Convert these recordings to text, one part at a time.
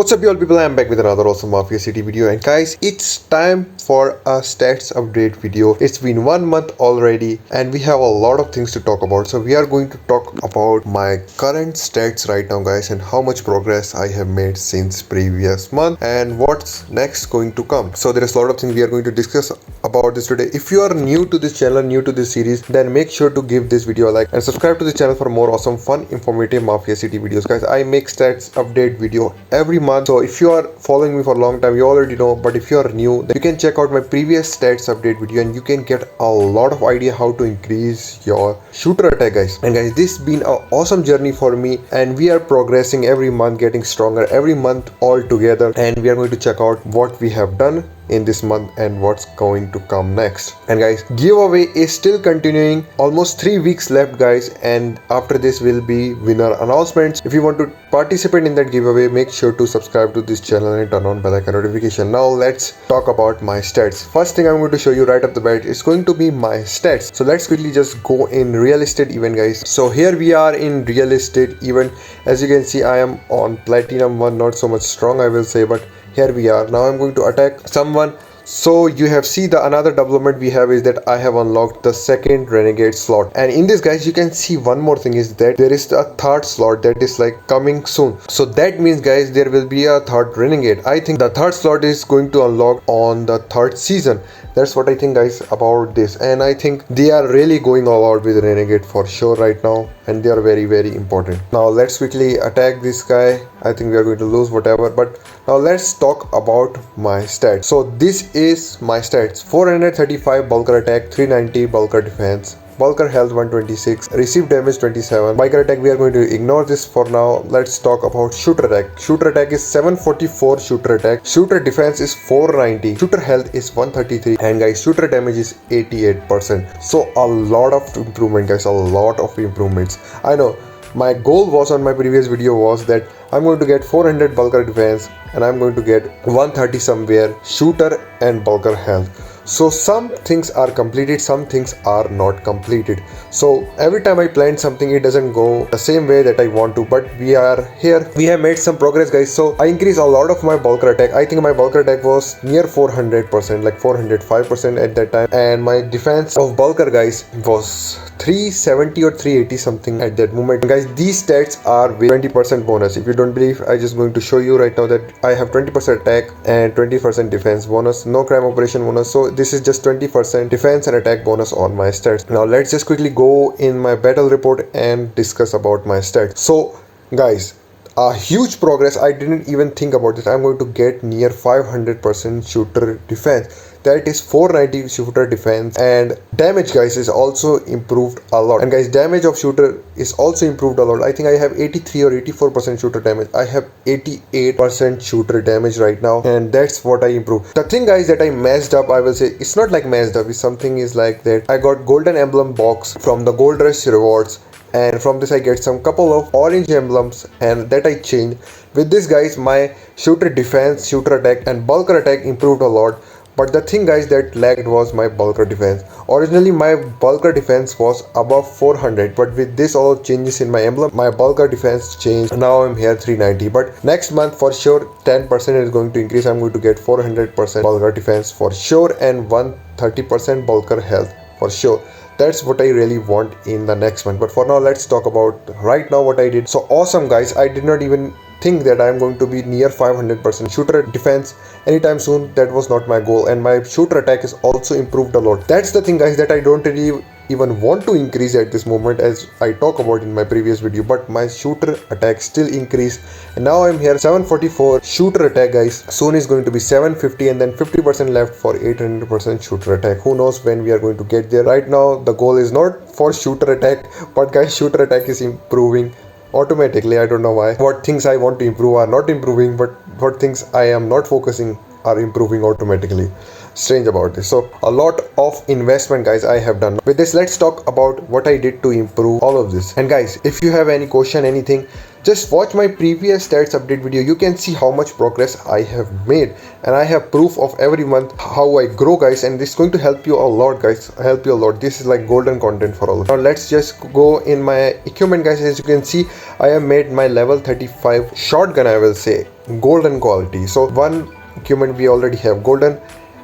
What's up, y'all people? I'm back with another awesome Mafia City video, and guys, it's time for a stats update video. It's been 1 month already, and we have a lot of things to talk about. So we are going to talk about my current stats right now, guys, and how much progress I have made since previous month, and what's next going to come. So there is a lot of things we are going to discuss about this today. If you are new to this channel, new to this series, then make sure to give this video a like and subscribe to the channel for more awesome, fun, informative Mafia City videos, guys. I make stats update video every month, so if you are following me for a long time, you already know, but if you are new, then you can check out my previous stats update video and you can get a lot of idea how to increase your shooter attack, guys. And guys, this has been an awesome journey for me, and we are progressing every month, getting stronger every month all together, and we are going to check out what we have done in this month and what's going to come next. And guys, giveaway is still continuing, almost 3 weeks left, guys, and after this will be winner announcements. If you want to participate in that giveaway, make sure to subscribe to this channel and turn on bell icon notification. Now let's talk about my stats. First thing I'm going to show you right off the bat is going to be my stats. So let's quickly just go in real estate event, guys. So here we are in real estate event. As you can see, I am on platinum 1, not so much strong I will say, but here we are. Now I'm going to attack someone. So you have see the another development we have is that I have unlocked the second renegade slot, and in this, guys, you can see one more thing is that there is a third slot that is like coming soon. So that means, guys, there will be a third renegade. I think the third slot is going to unlock on the third season. That's what I think, guys, about this, and I think they are really going all out with renegade for sure right now, and they are very important. Now let's quickly attack this guy. I think we are going to lose whatever, but now let's talk about my stats. So this is my stats: 435 bulker attack, 390 bulker defense, bulker health 126, received damage 27, biker attack we are going to ignore this for now. Let's talk about shooter attack. Shooter attack is 744 shooter attack, shooter defense is 490, shooter health is 133, and guys, shooter damage is 88%. So a lot of improvement, guys, a lot of improvements. I know my goal was on my previous video was that I'm going to get 400 bulker defense and I'm going to get 130 somewhere shooter and bulker health. So some things are completed, some things are not completed. So every time I plan something, it doesn't go the same way that I want to, but we are here. We have made some progress, guys. So I increased a lot of my bulker attack. I think my bulker attack was near 400%, like 405% at that time, and my defense of bulker, guys, was 370 or 380 something at that moment. Guys, these stats are with 20% bonus. If you don't believe, I just going to show you right now that I have 20% attack and 20% defense bonus, no crime operation bonus. So this is just 20% defense and attack bonus on my stats. Now let's just quickly go in my battle report and discuss about my stats. So guys, a huge progress. I didn't even think about this. I'm going to get near 500% shooter defense. That is 490 shooter defense, and damage, guys, is also improved a lot. And guys, damage of shooter is also improved a lot. I think I have 83 or 84% shooter damage. I have 88% shooter damage right now, and that's what I improved. The thing, guys, that I messed up, I will say, it's not like messed up, it's something is like that I got golden emblem box from the gold rush rewards, and from this I get some couple of orange emblems, and that I changed. With this, guys, my shooter defense, shooter attack, and bulker attack improved a lot. But the thing, guys, that lagged was my bulker defense. Originally my bulker defense was above 400, but with this all changes in my emblem, my bulker defense changed. Now I'm here 390, but next month for sure 10% is going to increase. I'm going to get 400% bulker defense for sure and 130% bulker health for sure. That's what I really want in the next month. But for now, let's talk about right now what I did. So awesome, guys, I did not even think that I'm going to be near 500% shooter defense anytime soon. That was not my goal, and my shooter attack is also improved a lot. That's the thing, guys, that I don't really even want to increase at this moment, as I talk about in my previous video, but my shooter attack still increased, and now I'm here 744 shooter attack, guys. Soon is going to be 750, and then 50% left for 800% shooter attack. Who knows when we are going to get there. Right now the goal is not for shooter attack, but guys, shooter attack is improving automatically. I don't know why. What things I want to improve are not improving, but what things I am not focusing are improving automatically. Strange about this. So a lot of investment, guys, I have done. With this, let's talk about what I did to improve all of this. And guys, if you have any question, anything, just watch my previous stats update video. You can see how much progress I have made, and I have proof of every month how I grow, guys, and this is going to help you a lot, guys. Help you a lot. This is like golden content for all. Now let's just go in my equipment, guys. As you can see, I have made my level 35 shotgun, I will say. golden quality. So one equipment we already have golden.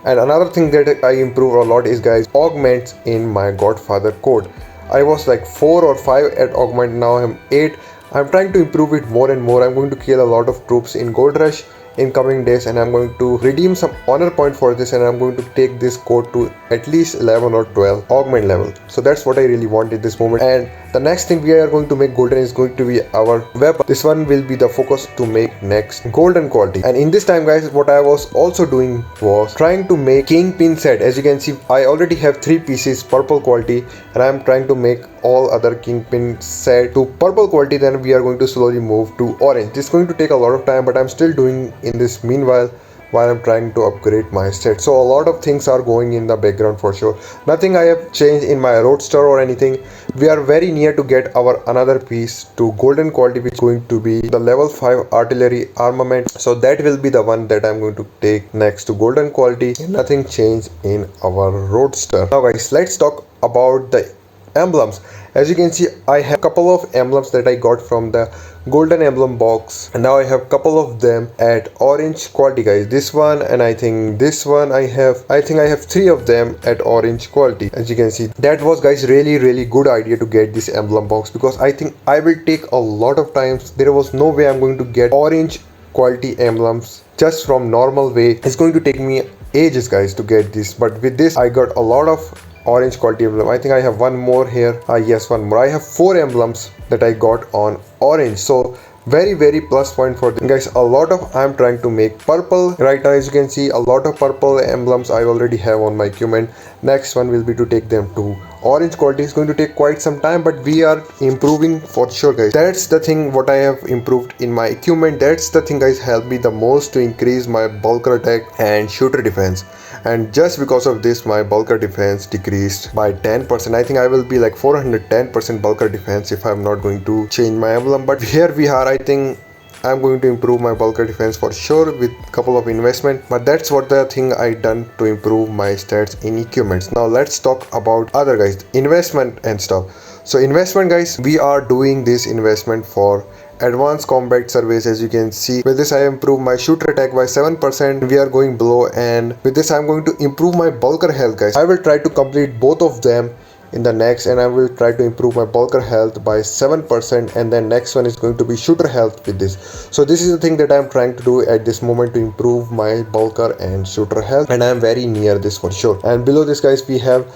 And another thing that I improve a lot is guys, augments in my Godfather code. I was like 4 or 5 at augment, now I'm 8. I'm trying to improve it more and more. I'm going to kill a lot of troops in Gold Rush in coming days, and I'm going to redeem some honor point for this, and I'm going to take this code to at least 11 or 12 augment level. So that's what I really want in this moment. And the next thing we are going to make golden is going to be our weapon. This one will be the focus to make next golden quality. And in this time guys, what I was also doing was trying to make kingpin set. As you can see, I already have 3 pieces purple quality, and I'm trying to make all other kingpin set to purple quality. Then we are going to slowly move to orange. This is going to take a lot of time, but I'm still doing in this meanwhile while I'm trying to upgrade my set. So a lot of things are going in the background for sure. Nothing I have changed in my roadster or anything. We are very near to get our another piece to golden quality, which is going to be the level 5 artillery armament. So that will be the one that I'm going to take next to golden quality. Nothing changed in our roadster. Now guys, let's talk about the emblems. As you can see, I have a couple of emblems that I got from the golden emblem box, and now I have a couple of them at orange quality guys. This one, and I think this one I think I have 3 of them at orange quality. As you can see, that was guys really good idea to get this emblem box, because I think I will take a lot of times. There was no way I'm going to get orange quality emblems just from normal way. It's going to take me ages guys to get this, but with this I got a lot of orange quality emblem. I think I have one more here. Yes, one more. I have 4 emblems that I got on orange. So very plus point for them guys. A lot of I'm trying to make purple right now. As you can see, a lot of purple emblems I already have on my equipment. Next one will be to take them to orange quality. Is going to take quite some time, but we are improving for sure guys. That's the thing what I have improved in my equipment. That's the thing guys helped me the most to increase my bulker attack and shooter defense. And just because of this, my bulker defense decreased by 10%. I think I will be like 410% bulker defense if I'm not going to change my emblem. But here we are. I think I'm going to improve my bulker defense for sure with couple of investment. But that's what the thing I done to improve my stats in equipments. Now let's talk about other guys, investment and stuff. So investment guys, we are doing this investment for advanced combat surveys. As you can see, with this I improved my shooter attack by 7%. We are going below, and with this I'm going to improve my bulker health guys. I will try to complete both of them in the next, and I will try to improve my bulker health by 7%, and then next one is going to be shooter health with this. So this is the thing that I'm trying to do at this moment to improve my bulker and shooter health, and I am very near this for sure. And below this guys, we have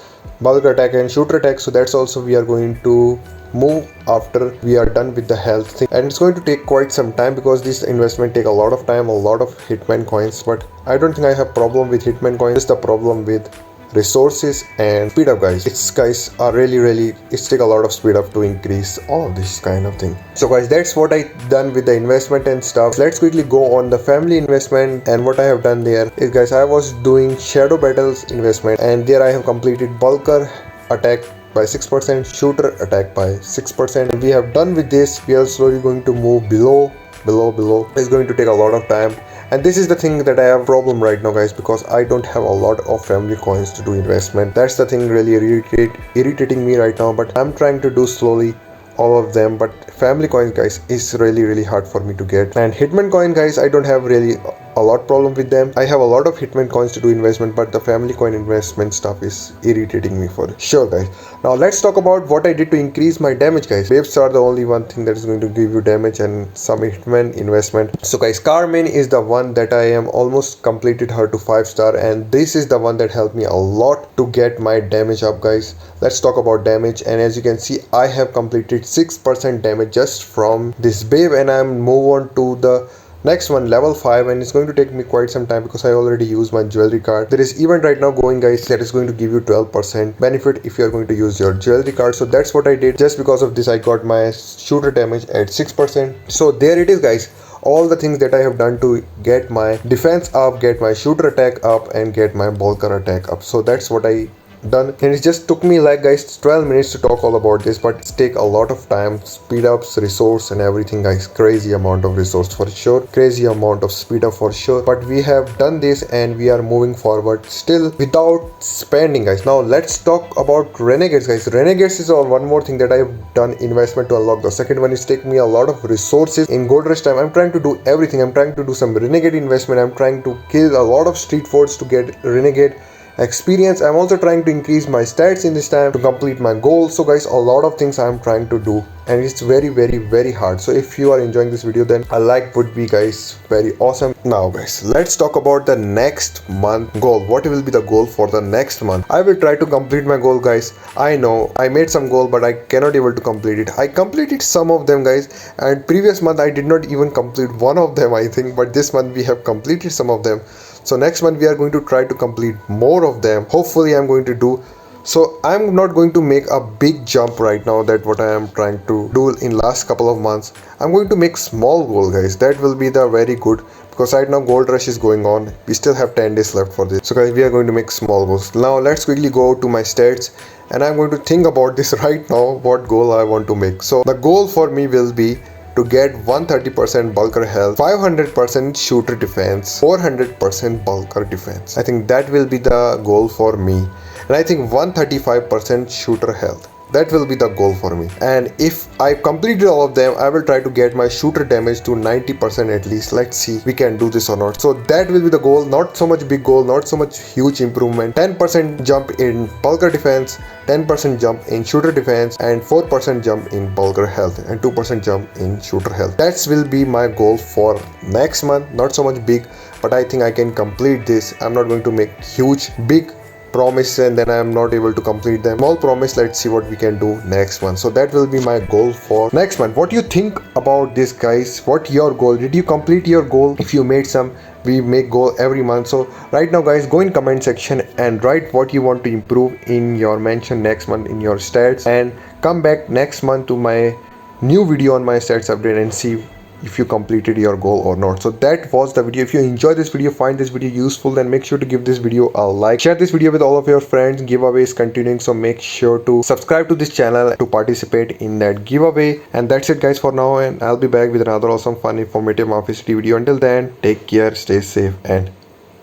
bulker attack and shooter attack. So that's also we are going to move after we are done with the health thing, and it's going to take quite some time because this investment take a lot of time, a lot of hitman coins. But I don't think I have problem with hitman coins. It's the problem with resources and speed up guys. It's guys are really it's take a lot of speed up to increase all of this kind of thing. So guys, that's what I done with the investment and stuff. Let's quickly go on the family investment, and what I have done there is guys, I was doing shadow battles investment, and there I have completed bulker attack by 6%, shooter attack by 6%. And we have done with this. We are slowly going to move below. It's going to take a lot of time, and this is the thing that I have problem right now guys, because I don't have a lot of family coins to do investment. That's the thing really irritating me right now, but I'm trying to do slowly all of them. But family coins guys is really hard for me to get. And hitman coin guys, I don't have really a lot problem with them. I have a lot of hitman coins to do investment, but the family coin investment stuff is irritating me for sure guys. Now let's talk about what I did to increase my damage guys. Waves are the only one thing that is going to give you damage, and some hitman investment. So guys, Carmen is the one that I am almost completed her to 5-star, and this is the one that helped me a lot to get my damage up guys. Let's talk about damage, and as you can see, I have completed 6% damage just from this babe, and I'm move on to the next one, level 5, and it's going to take me quite some time because I already used my jewelry card. There is event right now going guys that is going to give you 12% benefit if you are going to use your jewelry card. So that's what I did. Just because of this, I got my shooter damage at 6%. So there it is guys, all the things that I have done to get my defense up, get my shooter attack up, and get my bulker attack up. So that's what I done, and it just took me like guys 12 minutes to talk all about this, but it's take a lot of time, speed ups, resource and everything guys. Crazy amount of resource for sure, crazy amount of speed up for sure, but we have done this and we are moving forward still without spending guys. Now let's talk about Renegades guys. Renegades is one more thing that I've done investment to unlock. The second one is take me a lot of resources. In gold rush time I'm trying to do everything. I'm trying to do some renegade investment, I'm trying to kill a lot of street forts to get renegade experience. I'm also trying to increase my stats in this time to complete my goals. So guys, a lot of things I'm trying to do, and it's very hard. So if you are enjoying this video, then a like would be guys very awesome. Now guys, let's talk about the next month goal. What will be the goal for the next month? I will try to complete my goal guys. I know I made some goal, but I cannot able to complete it. I completed some of them guys, and previous month I did not even complete one of them I think, but this month we have completed some of them. So next month we are going to try to complete more of them. Hopefully I'm going to do. So I'm not going to make a big jump right now, that what I am trying to do in last couple of months. I'm going to make small goal guys. That will be the very good, because right now gold rush is going on. We still have 10 days left for this. So guys, we are going to make small goals. Now let's quickly go to my stats, and I'm going to think about this right now, what goal I want to make. So the goal for me will be to get 130% bulker health, 500% shooter defense, 400% bulker defense. I think that will be the goal for me. And I think 135% shooter health. That will be the goal for me. And if I completed all of them, I will try to get my shooter damage to 90% at least. Let's see we can do this or not. So that will be the goal. Not so much big goal, not so much huge improvement. 10% jump in bulker defense, 10% jump in shooter defense, and 4% jump in bulker health, and 2% jump in shooter health. That will be my goal for next month. Not so much big, but I think I can complete this. I'm not going to make huge big promise and then I am not able to complete them. Small promise. Let's see what we can do next month. So that will be my goal for next month. What do you think about this guys? What your goal? Did you complete your goal? If you made some, we make goal every month. So right now guys, go in comment section and write what you want to improve in your mention next month in your stats, and come back next month to my new video on my stats update and see if you completed your goal or not. So that was the video. If you enjoyed this video, find this video useful, then make sure to give this video a like. Share this video with all of your friends. Giveaway is continuing, so make sure to subscribe to this channel to participate in that giveaway. And that's it guys for now, and I'll be back with another awesome, fun, informative Mafia City video. Until then, take care, stay safe, and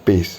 peace.